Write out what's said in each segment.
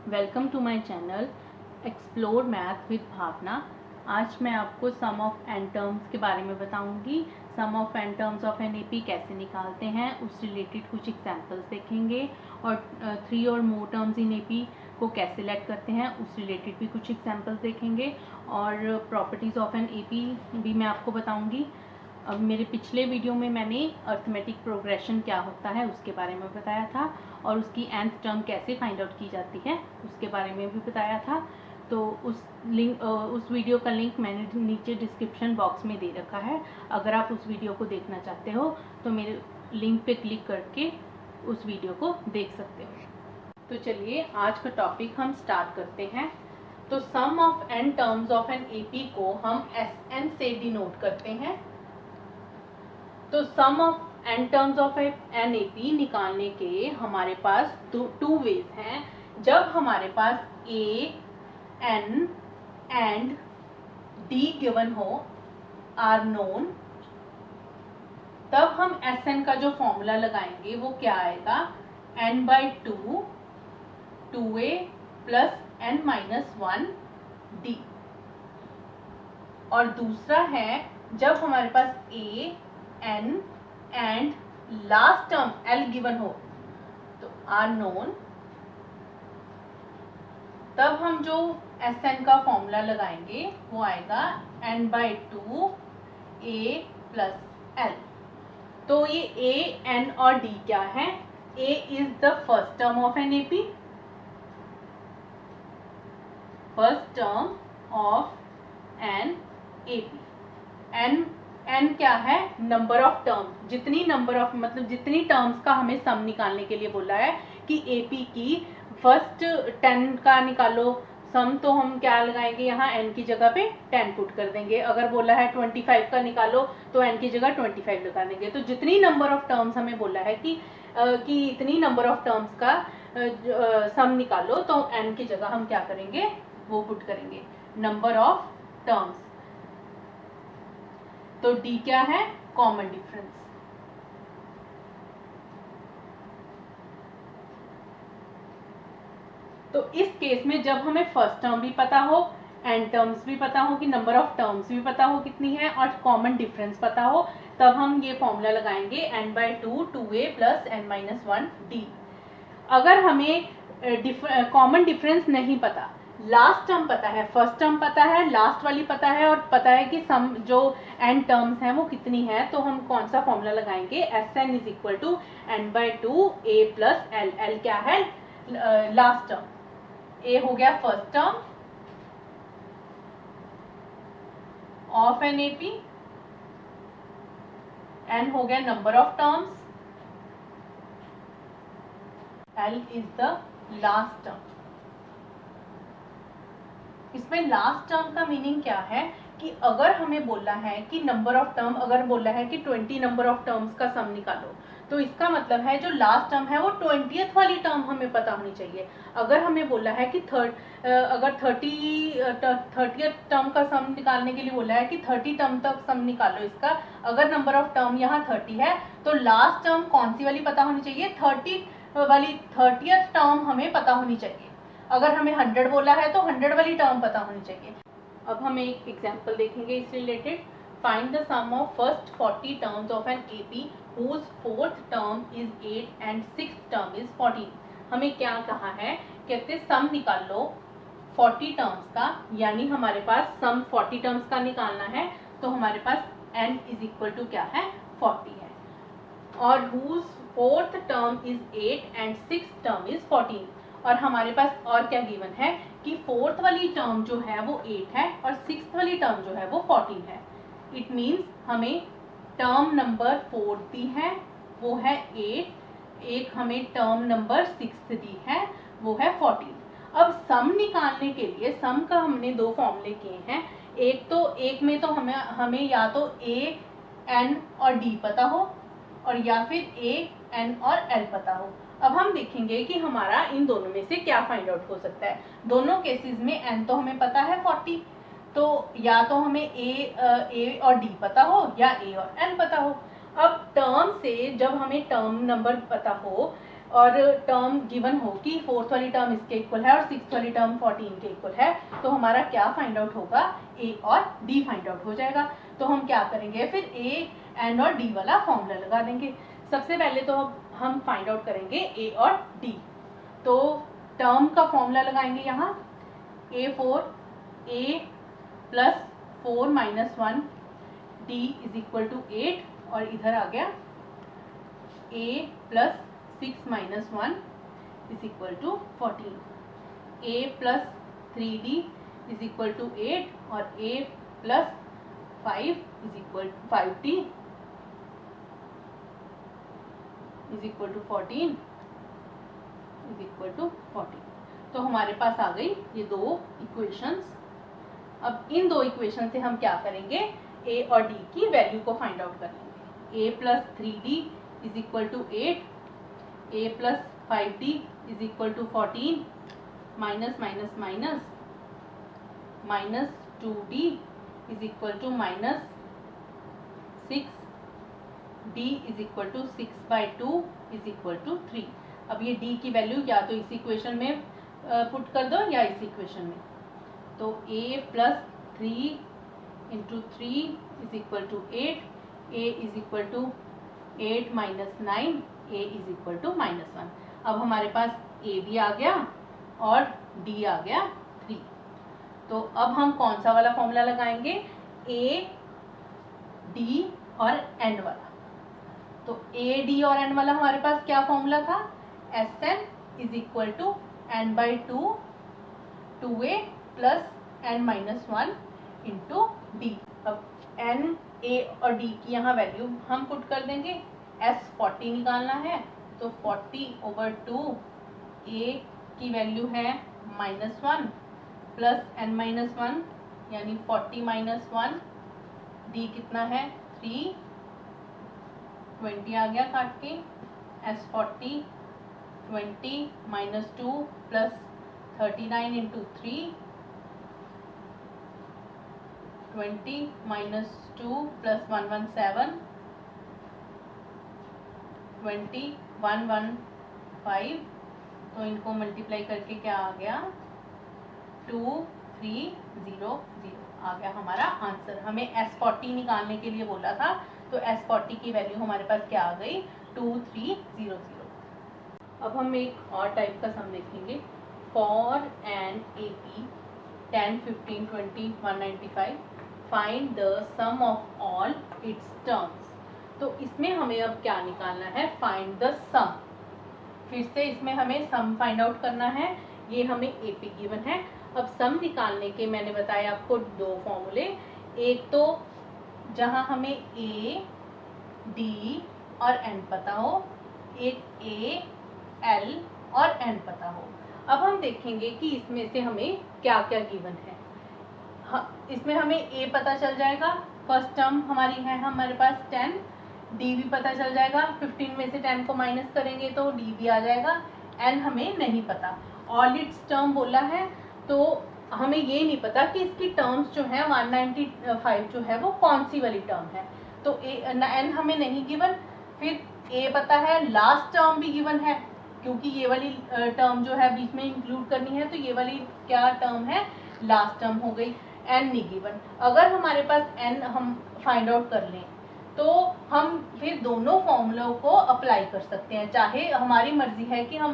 Welcome to my channel explore math with Bhavna. आज मैं आपको सम ऑफ एन टर्म्स के बारे में बताऊंगी। Sum of n terms of an AP कैसे निकालते हैं, उस रिलेटेड कुछ एग्जांपल्स देखेंगे और 3 और मोर टर्म्स इन एपी को कैसे लेट करते हैं, उस रिलेटेड भी कुछ एग्जांपल्स देखेंगे और प्रॉपर्टीज़ ऑफ एन एपी भी मैं आपको बताऊंगी। अब मेरे पिछले वीडियो में मैंने अर्थमेटिक प्रोग्रेशन क्या होता है उसके बारे में बताया था और उसकी nth टर्म कैसे फाइंड आउट की जाती है उसके बारे में भी बताया था। तो उस वीडियो का लिंक मैंने नीचे डिस्क्रिप्शन बॉक्स में दे रखा है। अगर आप उस वीडियो को देखना चाहते हो तो मेरे लिंक पे क्लिक करके उस वीडियो को देख सकते हो। तो चलिए आज का टॉपिक हम स्टार्ट करते हैं। तो sum of n terms of an AP को हम एस से डिनोट करते हैं। तो sum of n terms of an AP निकालने के हमारे पास टू वेज हैं। जब हमारे पास a n and d given हो आर नोन, तब हम एस एन का जो फॉर्मूला लगाएंगे वो क्या आएगा, n by two A plus N minus one d. और दूसरा है जब हमारे पास a n and last term l given हो तो आर नोन, तब हम जो एस एन का फॉर्मूला लगाएंगे वो आएगा n by two A plus l. तो ये ए एन और डी क्या है, a is the first term of an AP, first term of an AP. N क्या है, नंबर ऑफ टर्म, जितनी नंबर ऑफ मतलब जितनी टर्म्स का हमें सम निकालने के लिए बोला है कि एपी की फर्स्ट 10 का निकालो सम, तो हम क्या लगाएंगे यहाँ एन की जगह पे 10 पुट कर देंगे। अगर बोला है 25 का निकालो तो एन की जगह 25 लगा देंगे। तो जितनी नंबर ऑफ टर्म्स हमें बोला है कि इतनी नंबर ऑफ टर्म्स का सम निकालो, तो एन की जगह हम क्या करेंगे, वो पुट करेंगे नंबर ऑफ टर्म्स। तो डी क्या है, कॉमन डिफरेंस। तो इस केस में जब हमें फर्स्ट टर्म भी पता हो, एन टर्म्स भी पता हो कि नंबर ऑफ टर्म्स भी पता हो कितनी है और कॉमन डिफरेंस पता हो, तब हम ये फॉर्मूला लगाएंगे N by two A plus N minus one D. अगर हमें कॉमन डिफरेंस नहीं पता, लास्ट टर्म पता है, फर्स्ट टर्म पता है, लास्ट वाली पता है और पता है कि सम जो एन टर्म्स हैं वो कितनी है, तो हम कौन सा फॉर्मूला लगाएंगे, S N is equal to N by two A plus L. L क्या है, लास्ट टर्म, ए हो गया first term of an AP, N हो गया number of terms, L is the last term. इसमें लास्ट टर्म का meaning क्या है कि अगर हमें बोला है कि नंबर ऑफ टर्म, अगर बोला है कि 20 नंबर ऑफ टर्म्स का सम निकालो, तो इसका मतलब है जो लास्ट टर्म है वो 20th वाली टर्म हमें पता होनी चाहिए। अगर हमें बोला है कि अगर 30th टर्म का सम निकालने के लिए बोला है कि 30 टर्म तक सम निकालो इसका, अगर नंबर ऑफ टर्म यहाँ 30 है तो लास्ट टर्म कौन सी वाली पता होनी चाहिए, 30th टर्म हमें पता होनी चाहिए। अगर हमें 100 बोला है तो 100 वाली टर्म पता होनी चाहिए। अब हम एक एग्जांपल देखेंगे इस रिलेटेड। Find the sum of first 40 terms of an AP whose fourth term is 8 and sixth term is 14। हमें क्या कहा है, कहते सम निकाल लो 40 टर्म्स का, यानी हमारे पास सम 40 टर्म्स का निकालना है, तो हमारे पास n इज इक्वल टू क्या है, 40 है, और whose fourth term is 8 and sixth term is 14। और हमारे पास और क्या गिवन है कि फोर्थ वाली टर्म जो है वो 8 है और सिक्स्थ वाली टर्म जो है वो 14 है। इट मीन्स हमें टर्म नंबर 4 दी है वो है 8, एक हमें टर्म नंबर 6 दी है वो है 14। अब सम निकालने के लिए सम का हमने दो फॉर्मूले किए हैं। एक में तो हमें या तो ए एन और डी पता हो और या फिर ए एन और एल पता हो। अब हम देखेंगे कि हमारा इन दोनों में से क्या फाइंड आउट हो सकता है। दोनों केसेस में एन तो हमें पता है 40, तो या तो हमें ए और डी पता हो या ए और एन पता हो। अब टर्म से जब हमें टर्म नंबर पता हो और टर्म गिवन हो कि फोर्थ वाली टर्म इसके इक्वल है और सिक्स वाली टर्म 14 के इक्वल है, तो हमारा क्या फाइंड आउट होगा, ए और डी फाइंड आउट हो जाएगा। तो हम क्या करेंगे, फिर ए एन और डी वाला फॉर्मूला लगा देंगे। सबसे पहले तो हम फाइंड आउट करेंगे ए और डी। तो टर्म का फॉर्मूला लगाएंगे यहाँ, a plus 4 minus 1 d is equal to 8, और इधर आ गया a plus 6 minus 1 is equal to 14, a plus 3d is equal to 8 और a plus 5 is equal to 5d is equal to 14 is equal to 14। तो हमारे पास आ गई ये दो इक्वेशंस। अब इन दो इक्वेशन से हम क्या करेंगे, a और d की वैल्यू को फाइंड आउट कर लेंगे। a plus 3d is equal to 8, a plus 5d is equal to 14, minus minus minus minus 2d is equal to minus 6d is equal to 6/2 is equal to 3। अब ये d की value या तो इस equation में put कर दो या इस इक्वेशन में। तो a plus 3 into 3 is equal to 8, a is equal to 8 minus 9, a is equal to -1। अब हमारे पास a भी आ गया और d आ गया 3। तो अब हम कौन सा वाला फॉर्मूला लगाएंगे, a d और n वाला। तो a d और n वाला हमारे पास क्या फॉर्मूला था, Sn is equal to n/2 2a plus n minus 1 into D. अब n, a और d की यहाँ वैल्यू हम पुट कर देंगे। s 40 निकालना है, तो 40/2 a की वैल्यू है -1 प्लस n माइनस 1 यानी 40 माइनस 1, d कितना है 3, 20 आ गया काट के, s 40 20 minus 2 plus 39 into 3, 20 minus 2 plus 117, 20 115। तो इनको मल्टीप्लाई करके क्या आ गया, 2300 आ गया हमारा आंसर। हमें S40 निकालने के लिए बोला था, तो S40 की वैल्यू हमारे पास क्या आ गई, 2300। अब हम एक और टाइप का सम देखेंगे। For an AP 10 15 20 195 find the sum of all its terms. तो इसमें हमें अब क्या निकालना है, फाइंड द सम। फिर से इसमें हमें सम फाइंड आउट करना है। ये हमें AP गिवन है। अब सम निकालने के मैंने बताया आपको दो फॉर्मूले। एक तो जहां हमें A D और N पता हो, एक A L और N पता हो। अब हम देखेंगे कि इसमें से हमें क्या क्या गिवन है। इसमें हमें A पता चल जाएगा, फर्स्ट टर्म हमारी है हमारे पास 10, D भी पता चल जाएगा, 15 में से 10 को माइनस करेंगे तो D भी आ जाएगा, N हमें नहीं पता। ऑल इट्स टर्म बोला है, तो हमें ये नहीं पता कि इसकी टर्म्स जो है 195 जो है वो कौन सी वाली टर्म है। तो N हमें नहीं गिवन, फिर A पता है, लास्ट टर्म भी गिवन है क्योंकि ये वाली टर्म जो है बीच में इंक्लूड करनी है, तो ये वाली क्या टर्म है, लास्ट टर्म हो गई। N नहीं गिवन। अगर हमारे पास N हम फाइंड आउट कर लें तो हम फिर दोनों फॉर्मूलों को अप्लाई कर सकते हैं। चाहे हमारी मर्जी है कि हम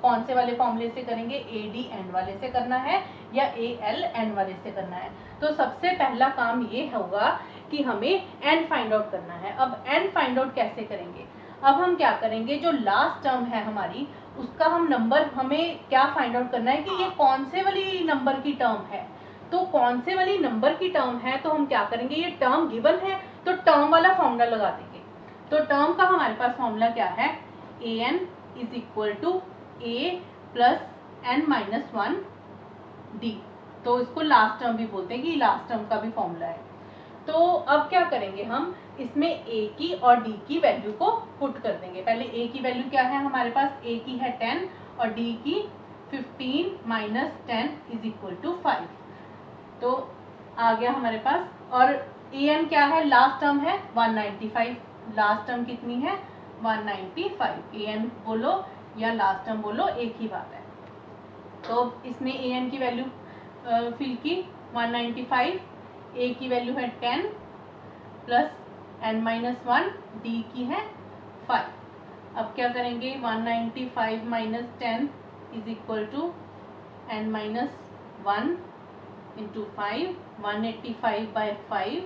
कौन से वाले फॉर्मूले से करेंगे, ADN वाले से करना है या ALN वाले से करना है। तो सबसे पहला काम ये होगा कि हमें N फाइंड आउट करना है। अब N फाइंड आउट कैसे करेंगे, अब हम क्या करेंगे, जो लास्ट टर्म है हमारी उसका हम नंबर, हमें क्या फाइंड आउट करना है कि ये कौन से वाली नंबर की टर्म है। तो कौन से वाली नंबर की टर्म है, तो हम क्या करेंगे, ये टर्म गिवन है तो टर्म वाला फॉर्मूला लगा देंगे। तो टर्म का हमारे पास फॉर्मूला क्या है, an is equal to a plus n minus 1 d। तो इसको लास्ट टर्म भी बोलते हैं कि लास्ट टर्म का भी फॉर्मूला है। तो अब क्या करेंगे, हम इसमें a की और d की वैल्यू को पुट कर देंगे। पहले a की वैल्यू क्या है हमारे पास, a की है 10 और d की 15 माइनस 10 इज इक्वल टू 5। तो आ गया हमारे पास। और an क्या है, लास्ट टर्म है 195, लास्ट टर्म कितनी है 195। an बोलो या लास्ट टर्म बोलो, एक ही बात है। तो इसने ए एन की वैल्यू फिल की 195, ए की वैल्यू है 10 प्लस n माइनस 1, डी की है 5। अब क्या करेंगे, 195 minus 10 is equal to n minus 1 into 5, 185 by 5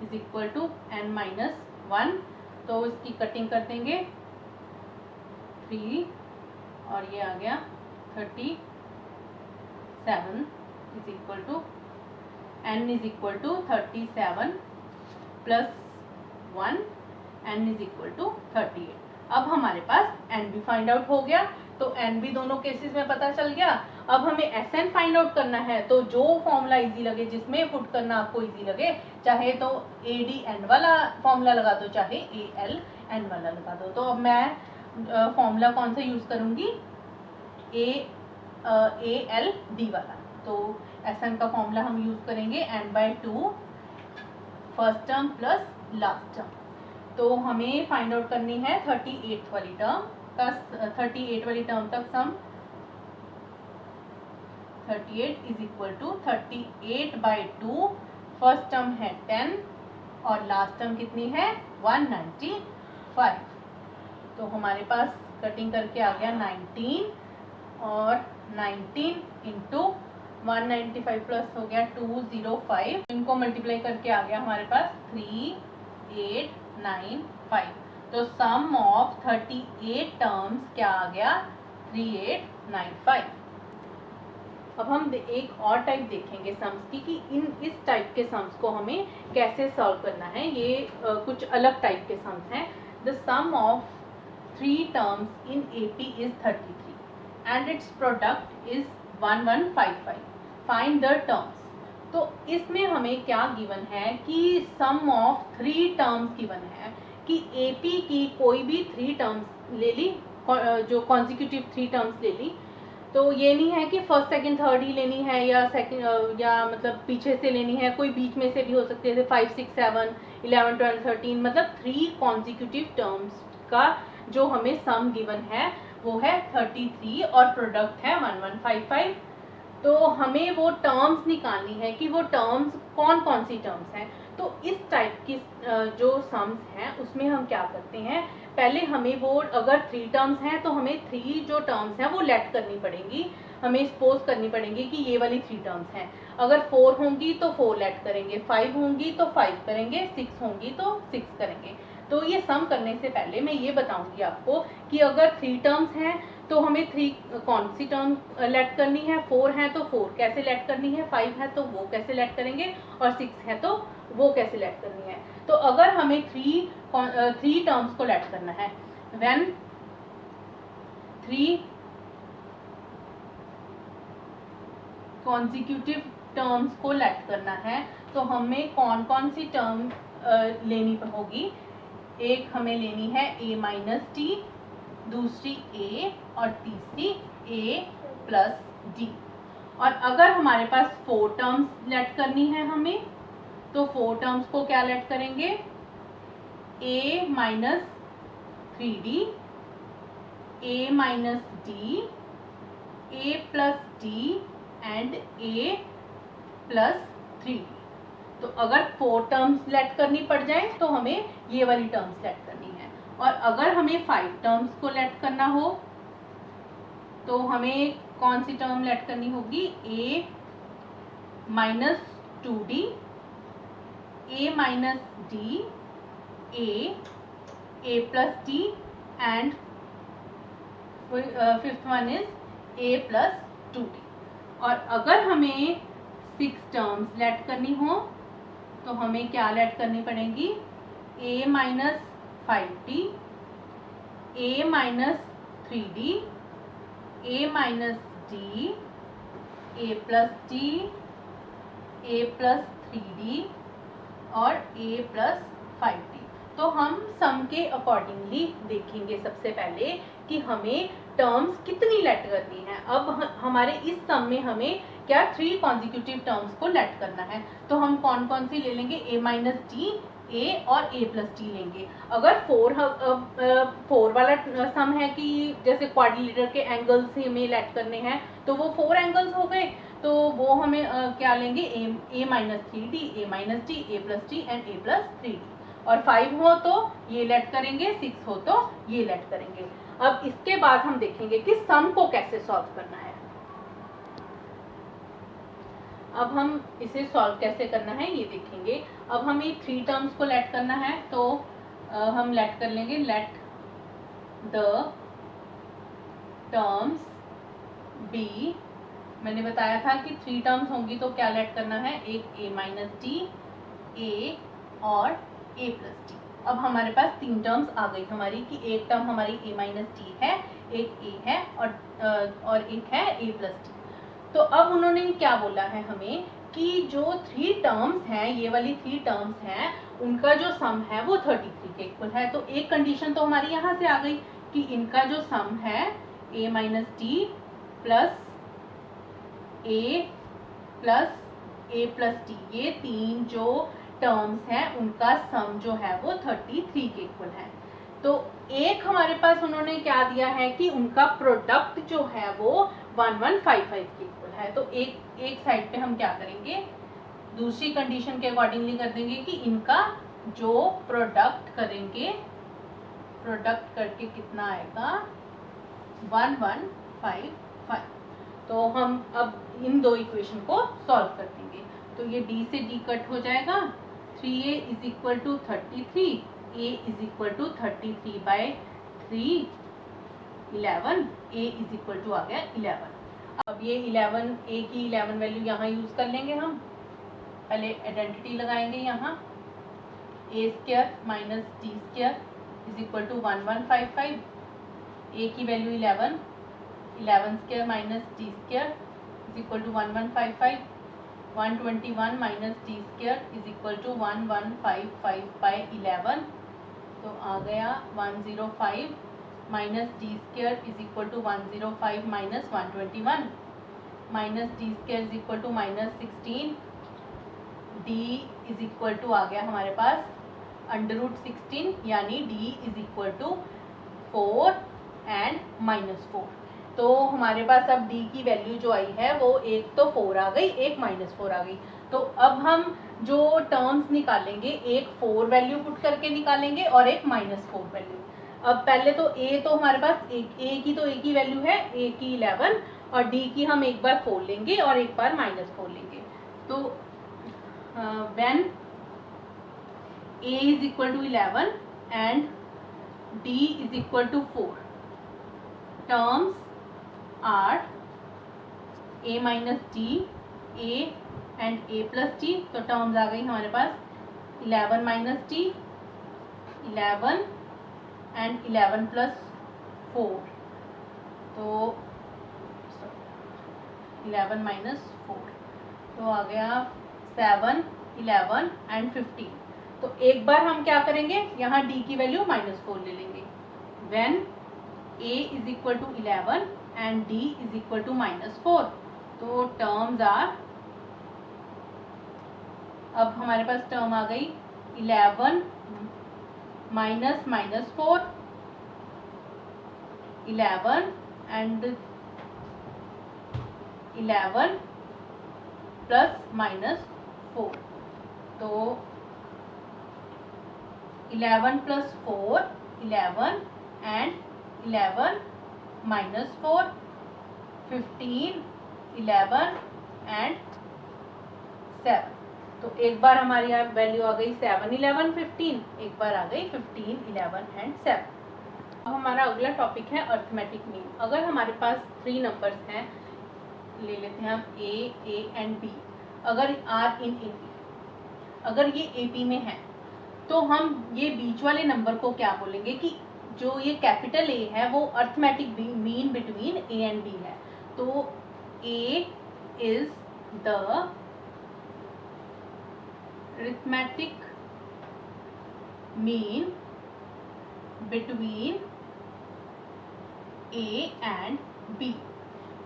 is equal to n minus 1। तो इसकी कटिंग कर देंगे 3 और ये आ गया 37 is equal to n is equal to 37 plus 1, n is equal to 38। अब हमारे पास n भी फाइंड आउट हो गया, तो n भी दोनों केसेस में पता चल गया। अब हमें Sn फाइंड आउट करना है, तो जो फॉर्मूला इजी लगे, जिसमें पुट करना आपको इजी लगे, चाहे तो ADN वाला फॉर्मूला लगा दो, चाहे ALN वाला लगा दो। तो अब मैं फॉर्मूला कौन सा यूज करूंगी, ALD वाला। तो Sn का फॉर्मूला हम यूज करेंगे n/2 first term plus last term. तो हमें फाइंड आउट करनी है 38 वाली टर्म का, 38 वाली टर्म तक sum 38 is equal to 38/2, first term है 10 और लास्ट टर्म कितनी है 195। तो हमारे पास कटिंग करके आ गया 19 और 19 इंटू 195 प्लस हो गया 205, इनको मल्टीप्लाई करके आ गया हमारे पास 3895। तो सम ऑफ 38 टर्म्स क्या आ गया 3895। अब हम एक और टाइप देखेंगे सम्स की, कि इस टाइप के सम्स को हमें कैसे सॉल्व करना है। ये कुछ अलग टाइप के सम्स हैं। The sum of 3 terms in AP is 33 and its product is 1155. Find the terms. तो इसमें हमें क्या गिवन है कि सम ऑफ 3 टर्म्स गिवन है, कि AP की कोई भी 3 टर्म्स ले ली, जो कॉन्जिक्यूटिव 3 टर्म्स ले ली। तो ये नहीं है कि फर्स्ट सेकंड थर्ड ही लेनी है, या सेकंड या मतलब पीछे से लेनी है, कोई बीच में से भी हो सकते हैं, 5 6 7 11 12 13, मतलब 3 कॉन्जिक्यूटिव टर्म्स का जो हमें सम गिवन है वो है 33 और प्रोडक्ट है 1155। तो हमें वो टर्म्स निकालनी है कि वो टर्म्स कौन कौन सी टर्म्स हैं। तो इस टाइप की जो सम्स हैं उसमें हम क्या करते हैं, पहले हमें वो अगर 3 टर्म्स हैं तो हमें 3 जो टर्म्स हैं वो लेट करनी पड़ेंगी, हमें सपोज करनी पड़ेंगी कि ये वाली 3 टर्म्स हैं। अगर 4 होंगी तो 4 लेट करेंगे, 5 होंगी तो 5 करेंगे, 6 होंगी तो 6 करेंगे। तो ये सम करने से पहले मैं ये बताऊंगी आपको कि अगर 3 टर्म्स हैं तो हमें 3 कौन सी टर्म लेट करनी है, 4 है तो 4 कैसे लेट करनी है, 5 है तो वो कैसे लेट करेंगे, और 6 है तो वो कैसे लेट करनी है। तो अगर हमें 3 टर्म्स को लेट करना है, व्हेन 3 कॉन्जिक्यूटिव टर्म्स को लेट करना है, तो हमें कौन कौन सी टर्म लेनी होगी। एक हमें लेनी है a माइनस टी, दूसरी a और तीसरी a प्लस डी। और अगर हमारे पास 4 टर्म्स लेट करनी है हमें, तो 4 टर्म्स को क्या लेट करेंगे, a minus 3d, a minus d, a plus d and a plus 3d। तो अगर 4 टर्म्स लेट करनी पड़ जाए तो हमें ये वाली टर्म्स लेट करनी है। और अगर हमें 5 टर्म्स को लेट करना हो तो हमें कौन सी टर्म लेट करनी होगी, a minus 2d, a minus d, a plus d and fifth one is a plus 2d। और अगर हमें 6 टर्म्स लेट करनी हो तो हमें क्या लेट करनी पड़ेगी, a minus 5d, a minus 3d, a minus d, a plus d, a plus 3d और a प्लस 5d। तो हम सम के अकॉर्डिंगली देखेंगे सबसे पहले कि हमें टर्म्स कितनी लेट करनी है। अब हमारे इस सम में हमें क्या 3 कॉन्जिक्यूटिव टर्म्स को लेट करना है, तो हम कौन कौन सी ले लेंगे, a माइनस डी, ए और ए प्लस टी लेंगे। अगर फोर वाला सम है कि जैसे क्वाड्रिलेटरल के एंगल्स हमें लेट करने हैं, तो वो 4 एंगल्स हो गए, तो वो हमें क्या लेंगे, a minus three d, a minus d, a plus d and a plus three d. और 5 हो तो ये लेट करेंगे, 6 हो तो ये लेट करेंगे। अब इसके बाद हम देखेंगे कि सम को कैसे सॉल्व करना है। अब हम इसे सॉल्व कैसे करना है ये देखेंगे। अब हमें 3 टर्म्स को लेट करना है, तो हम लेट कर लेंगे, लेट द टर्म्स बी। मैंने बताया था कि 3 टर्म्स होंगी तो क्या लेट करना है, एक ए माइनस डी, ए और ए प्लस डी। अब हमारे पास 3 टर्म्स आ गई हमारी, कि एक टर्म हमारी ए माइनस डी है, एक ए है और एक है ए प्लस डी। तो अब उन्होंने क्या बोला है हमें कि जो 3 टर्म्स हैं, ये वाली 3 टर्म्स हैं, उनका जो सम है वो 33 के इक्वल है। तो एक कंडीशन तो हमारी यहाँ से आ गई कि इनका जो सम है ए माइनस डी प्लस ए प्लस डी, ये 3 जो टर्म्स हैं उनका सम जो है वो 33 के इक्वल है। तो एक हमारे पास उन्होंने क्या दिया है कि उनका प्रोडक्ट जो है वो 1155 के इक्वल है। तो एक साइड पे हम क्या करेंगे, दूसरी कंडीशन के अकॉर्डिंगली कर देंगे कि इनका जो प्रोडक्ट करेंगे, प्रोडक्ट करके कितना आएगा 1155। तो हम अब इन दो इक्वेशन को सॉल्व कर देंगे। तो ये d से d कट हो जाएगा, 3a is equal to 33, a is equal to 33 by 3, 11, a is equal to आ गया 11। अब ये 11, a की 11 वैल्यू यहाँ यूज कर लेंगे हम। पहले आइडेंटिटी लगाएंगे यहाँ, a square minus d square is equal to 1155, a की value 11, 11 square minus d square is equal to 1155, 121 minus d square is equal to 1155 by 11। तो आ गया 105 minus d square is equal to 105 minus 121, minus d square is equal to minus 16, d is equal to आ गया हमारे पास under root 16, यानी d is equal to 4 and minus 4। तो हमारे पास अब d की वैल्यू जो आई है वो एक तो 4 आ गई, एक माइनस 4 आ गई। तो अब हम जो टर्म्स निकालेंगे, एक 4 वैल्यू पुट करके निकालेंगे और एक माइनस 4 वैल्यू। अब पहले तो a तो हमारे पास a की तो a की वैल्यू है, a की 11 और d की हम एक बार 4 लेंगे और एक बार माइनस 4 लेंगे। तो when a is equal to 11 and d is equal to 4, terms are a minus d, a and a plus d. तो टर्म्स आ गई हमारे पास 11 माइनस डी, 11 एंड 11 प्लस 4, तो 11 माइनस 4, तो आ गया 7, 11 एंड 15। तो एक बार हम क्या करेंगे, यहाँ d की वैल्यू माइनस 4 ले लेंगे। When a is equal to 11 and d is equal to minus 4, तो टर्म्स आर, अब हमारे पास टर्म आ गई 11 minus minus 4, 11 and 11 plus minus 4, तो 11 प्लस 4, 11 एंड 11 माइनस 4, 15, 11 एंड 7। तो एक बार हमारी यहाँ वैल्यू आ गई 7, 11, 15, एक बार आ गई 15, 11 एंड 7। अब हमारा अगला टॉपिक है अर्थमेटिक मीन। अगर हमारे पास 3 नंबर्स हैं, ले लेते हैं हम a एंड b, अगर आर इन ए, अगर ये AP में है तो हम ये बीच वाले नंबर को क्या बोलेंगे कि जो ये कैपिटल A है वो arithmetic mean between A and B है। तो A is the arithmetic mean between A and B।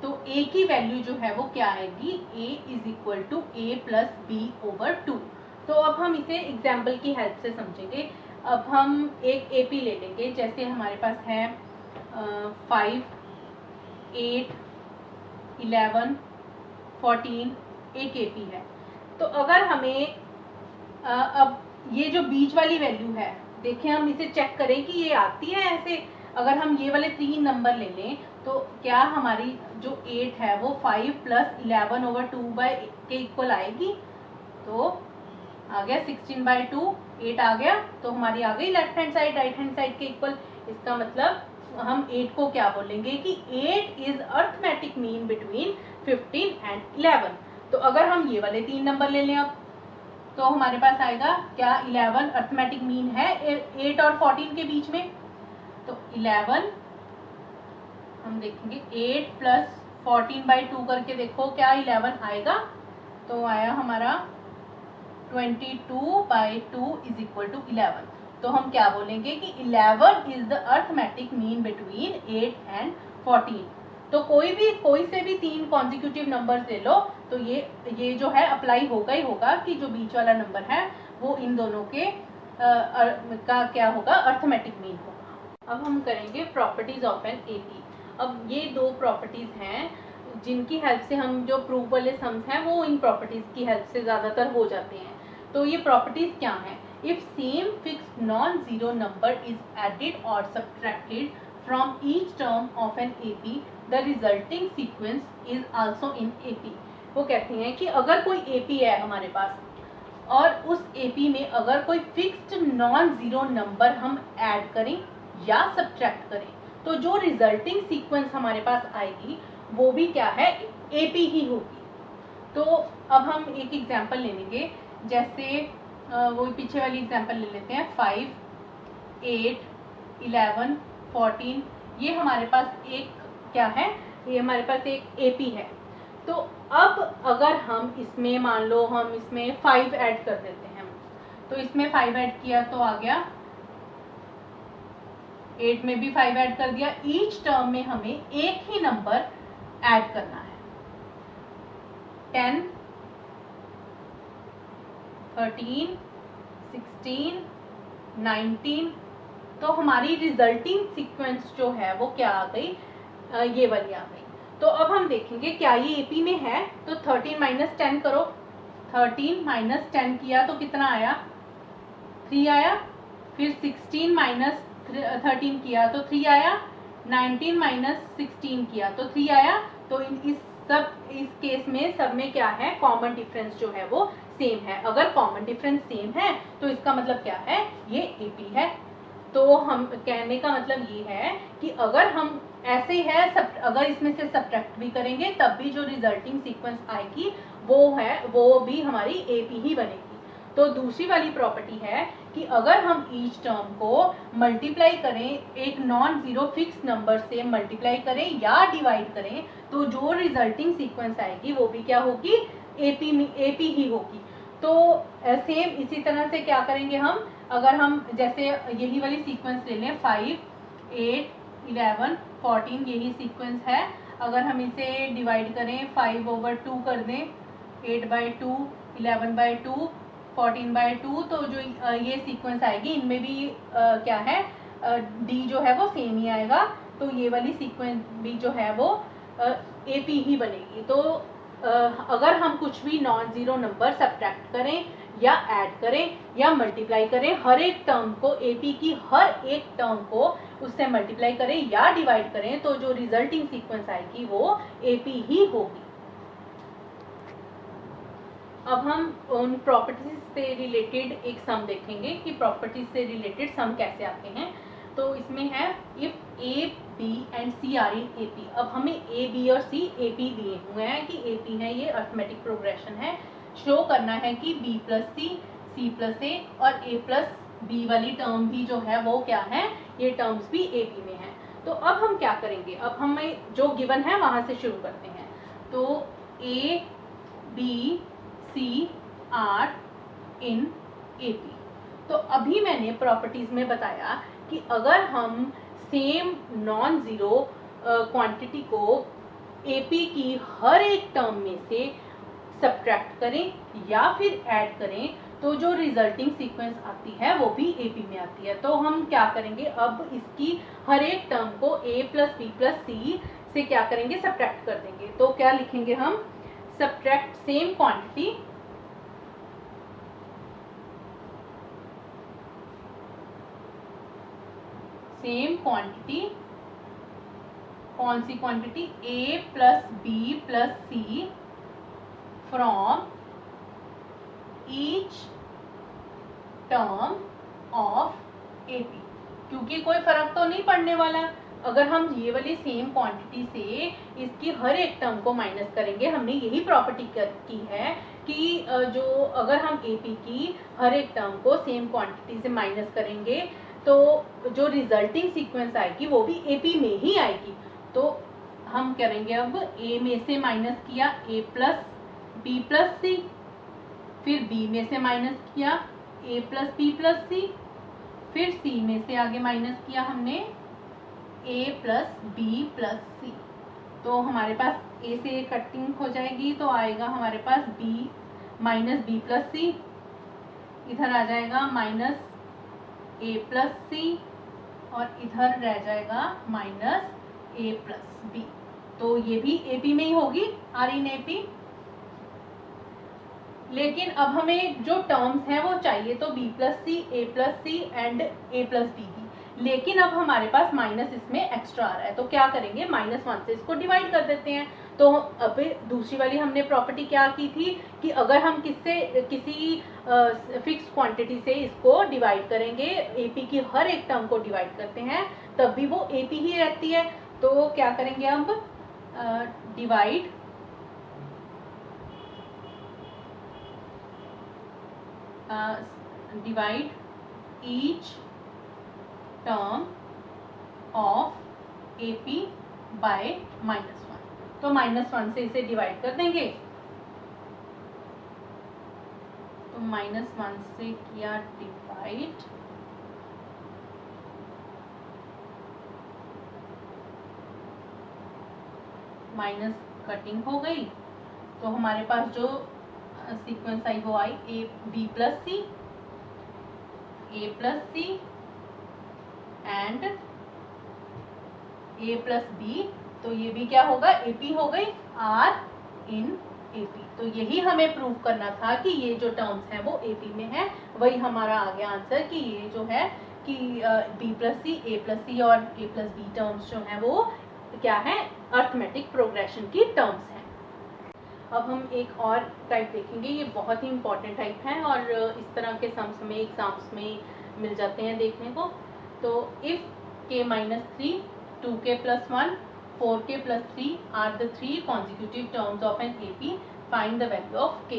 तो A की वैल्यू जो है वो क्या आएगी, A is equal to A plus B over 2। तो अब हम इसे एग्जाम्पल की हेल्प से समझेंगे। अब हम एक एपी ले लेंगे, जैसे हमारे पास है 5, 8, 11, 14 एक एपी है। तो अगर हमें अब ये जो बीच वाली वैल्यू है, देखें हम इसे चेक करें कि ये आती है ऐसे। अगर हम ये वाले 3 नंबर ले लें तो क्या हमारी जो 8 है वो 5 + 11/2 के इक्वल आएगी? तो आ गया 16/2, 8 आ गया, तो हमारी आ गई left hand side right hand side के इक्वल। इसका मतलब हम 8 को क्या बोलेंगे कि 8 is arithmetic mean between 15 and 11। तो अगर हम ये वाले 3 नंबर ले लें अब, तो हमारे पास आएगा क्या 11 अर्थमेटिक मीन है 8 और 14 के बीच में। तो 11 हम देखेंगे 8 + 14/2 करके देखो क्या 11 आएगा। तो आया हमारा 22/2 = 11। तो हम क्या बोलेंगे कि 11 is the arithmetic mean between 8 and 14। तो कोई से भी 3 कॉन्जिक्यूटिव नंबर्स ले लो तो ये जो है अप्लाई होगा ही होगा कि जो बीच वाला नंबर है वो इन दोनों के का क्या होगा, अर्थमेटिक मीन होगा। अब हम करेंगे प्रॉपर्टीज ऑफ एन एपी। अब ये 2 प्रॉपर्टीज हैं जिनकी हेल्प से हम जो प्रूफ वाले सम्स हैं वो इन प्रॉपर्टीज की हेल्प से ज़्यादातर हो जाते हैं। तो ये प्रॉपर्टीज क्या हैं? If same fixed non zero number is added और subtracted from each term of an AP the resulting sequence is also in AP. वो कहते हैं कि अगर कोई एपी है हमारे पास और उस एपी में अगर कोई फिक्स्ड नॉन जीरो नंबर हम ऐड करें या सब्ट्रैक्ट करें तो जो रिजल्टिंग सीक्वेंस हमारे पास आएगी वो भी क्या है, एपी ही होगी। तो अब हम एक एग्जांपल ले लेंगे, जैसे वो पीछे वाली एग्जांपल ले लेते हैं 5, 8, 11, 14। ये हमारे पास एक क्या है, ये हमारे पास एक एपी है। तो अब अगर हम इसमें मान लो हम इसमें 5 ऐड कर देते हैं, तो इसमें 5 ऐड किया तो आ गया 8 में भी 5 ऐड कर दिया। ईच टर्म में हमें एक ही नंबर ऐड करना है, 10, 13, 16, 19। तो हमारी रिजल्टिंग सीक्वेंस जो है वो क्या आ गई, ये वाली आ गई। तो अब हम देखेंगे क्या ये एपी में है। तो 13 - 10 करो, 13 - 10 किया तो कितना आया, 3 आया। फिर 16 - 13 किया तो 3 आया। 19 - 16 किया तो 3 आया। तो इस केस में सब में क्या है, कॉमन डिफरेंस जो है वो सेम है। अगर कॉमन डिफरेंस सेम है तो इसका मतलब क्या है, ये एपी है। तो हम कहने का मतलब ये है कि अगर हम ऐसे है अगर इसमें से सब्ट्रैक्ट भी करेंगे तब भी जो रिजल्टिंग सीक्वेंस आएगी वो भी हमारी एपी ही बनेगी। तो दूसरी वाली प्रॉपर्टी है कि अगर हम ईच टर्म को मल्टीप्लाई करें, एक नॉन जीरो फिक्स नंबर से मल्टीप्लाई करें या डिवाइड करें, तो जो रिजल्टिंग सीक्वेंस आएगी वो भी क्या होगी, एपी ही होगी। तो सेम इसी तरह से क्या करेंगे हम, अगर हम जैसे यही वाली सीक्वेंस ले लें 5, 8, 11, 14 यही सीक्वेंस है। अगर हम इसे डिवाइड करें 5/2 कर दें, 8/2, 11/2, 14/2, तो जो ये सीक्वेंस आएगी इनमें भी क्या है, डी जो है वो सेम ही आएगा। तो ये वाली सीक्वेंस भी जो है वो एपी ही बनेगी। तो अगर हम कुछ भी नॉन जीरो नंबर सब्ट्रैक्ट करें या ऐड करें या मल्टीप्लाई करें, हर एक टर्म को एपी की हर एक टर्म को उससे मल्टीप्लाई करें या डिवाइड करें, तो जो रिजल्टिंग सीक्वेंस आएगी वो एपी ही होगी। अब हम उन प्रॉपर्टीज से रिलेटेड एक सम देखेंगे कि प्रॉपर्टीज से रिलेटेड सम कैसे आते हैं। तो इसमें है if A B and C are in AP. अब हमें ए बी और सी एपी दिए हुए हैं कि एपी है, ये अर्थमेटिक प्रोग्रेशन है। शो करना है कि बी प्लस सी प्लस ए और ए प्लस बी वाली टर्म भी जो है वो क्या है, ये टर्म्स भी एपी में है। तो अब हम क्या करेंगे, अब हमें जो गिवन है वहां से शुरू करते हैं। तो A B C are in AP. तो अभी मैंने प्रॉपर्टीज में बताया कि अगर हम सेम नॉन जीरो क्वांटिटी को एपी की हर एक टर्म में से सब्ट्रैक्ट करें या फिर ऐड करें तो जो रिजल्टिंग सीक्वेंस आती है वो भी AP में आती है। तो हम क्या करेंगे, अब इसकी हर एक टर्म को A plus B plus C से क्या करेंगे, सब्ट्रैक्ट कर देंगे। तो क्या लिखेंगे हम, सब्ट्रैक्ट सेम क्वांटिटी कौन सी quantity, A plus B plus C from each term of AP, क्योंकि कोई फर्क तो नहीं पड़ने वाला। अगर हम ये वाली सेम क्वांटिटी से इसकी हर एक टर्म को माइनस करेंगे, हमने यही प्रॉपर्टी की है कि जो अगर हम AP की हर एक टर्म को सेम क्वांटिटी से माइनस करेंगे तो जो रिजल्टिंग सीक्वेंस आएगी वो भी AP में ही आएगी। तो हम करेंगे, अब A में से माइनस किया A plus B plus C, फिर B में से माइनस किया A plus B plus C, फिर C में से आगे माइनस किया हमने A plus B plus C। तो हमारे पास A से कटिंग हो जाएगी तो आएगा हमारे पास B minus B plus C, इधर आ जाएगा माइनस A प्लस C और इधर रह जाएगा माइनस A प्लस B। तो ये भी AP में ही होगी, R इन AP। लेकिन अब हमें जो टर्म्स हैं वो चाहिए तो B plus C, A plus C and A plus B की, लेकिन अब हमारे पास माइनस इसमें एक्स्ट्रा आ रहा है। तो क्या करेंगे, -1 से इसको डिवाइड कर देते हैं। तो अब दूसरी वाली हमने प्रॉपर्टी क्या की थी कि अगर हम किसी फिक्स क्वांटिटी से इसको डिवाइड करेंगे, AP की हर एक टर्म को डिवाइड करते हैं, तब भी वो AP ही रहती है। तो क्या करेंगे, अब divide each term of AP by -1। तो -1 से इसे डिवाइड कर देंगे। तो -1 से किया डिवाइड, माइनस कटिंग हो गई। तो हमारे पास जो सीक्वेंस आई वो आई B plus C, A plus C and A plus B। तो ये भी क्या होगा, AP हो गई, R इन AP। तो यही हमें प्रूव करना था कि ये जो टर्म्स हैं वो AP में है। वही हमारा आ गया आंसर कि ये जो है कि B plus C, A plus C और A प्लस B टर्म्स जो हैं वो क्या है, अर्थमेटिक प्रोग्रेशन की टर्म्स हैं। अब हम एक और टाइप देखेंगे, ये बहुत ही इंपॉर्टेंट टाइप है और इस तरह के सम्स में एग्जाम्स में मिल जाते हैं देखने को। तो if k-3, 2k+1, 4k+3 are the 3 consecutive terms of an AP, find the value of k।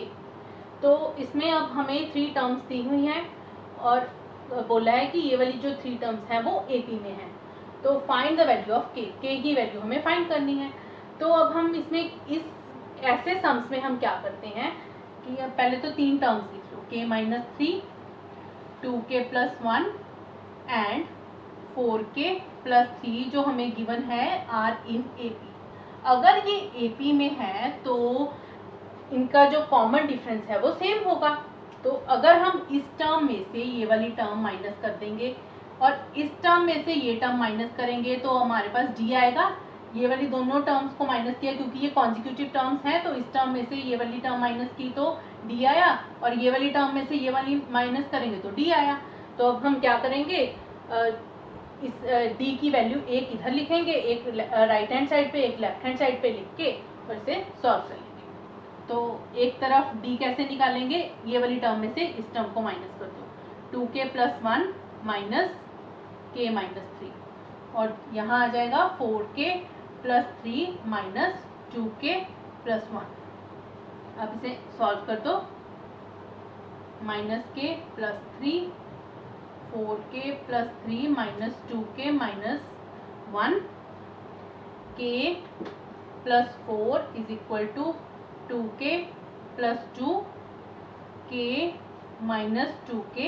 तो इसमें अब हमें 3 टर्म्स दी हुई हैं और बोला है कि ये वाली जो 3 टर्म्स हैं वो AP में हैं। तो find the value of k की वैल्यू हमें फाइंड करनी है। तो अब हम इसमें ऐसे सम्स में हम क्या करते हैं कि पहले तो 3 टर्म्स लिख लो, k-3, 2k+1 एंड 4k+3 जो हमें गिवन है R इन AP। अगर ये AP में है तो इनका जो कॉमन डिफरेंस है वो सेम होगा। तो अगर हम इस टर्म में से ये वाली टर्म माइनस कर देंगे और इस टर्म में से ये टर्म माइनस करेंगे तो हमारे पास D आएगा। ये वाली दोनों टर्म्स को माइनस किया क्योंकि ये कॉन्जिक्यूटिव टर्म्स हैं, तो इस टर्म में से ये वाली टर्म माइनस की तो D आया और ये वाली टर्म में से ये वाली माइनस करेंगे तो D आया। तो अब हम क्या करेंगे, इस D की वैल्यू एक इधर लिखेंगे, एक राइट हैंड साइड पे, एक लेफ्ट हैंड साइड पे लिख के और इसे सॉल्व कर लेंगे। तो एक तरफ D कैसे निकालेंगे, ये वाली टर्म में से इस टर्म को माइनस कर दो, 2k+1 माइनस k-3 और यहाँ आ जाएगा 4k+3 माइनस 2k+1। अब इसे सॉल्व कर दो, -k+3, 4k+3 minus 2k minus 1, k+4 is equal to 2k+2, k-2k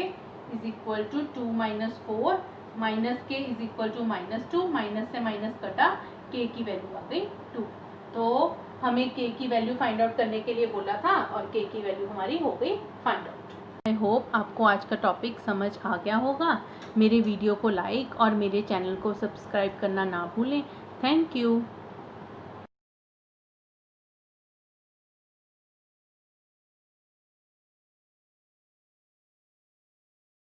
is equal to 2 - 4, -k is equal to -2, minus से माइनस कटा, k की वैल्यू आ गई 2। तो हमें k की वैल्यू फाइंड आउट करने के लिए बोला था और k की वैल्यू हमारी हो गई फाइंड आउट। आई होप आपको आज का टॉपिक समझ आ गया होगा। मेरे वीडियो को लाइक और मेरे चैनल को सब्सक्राइब करना ना भूलें। Thank you.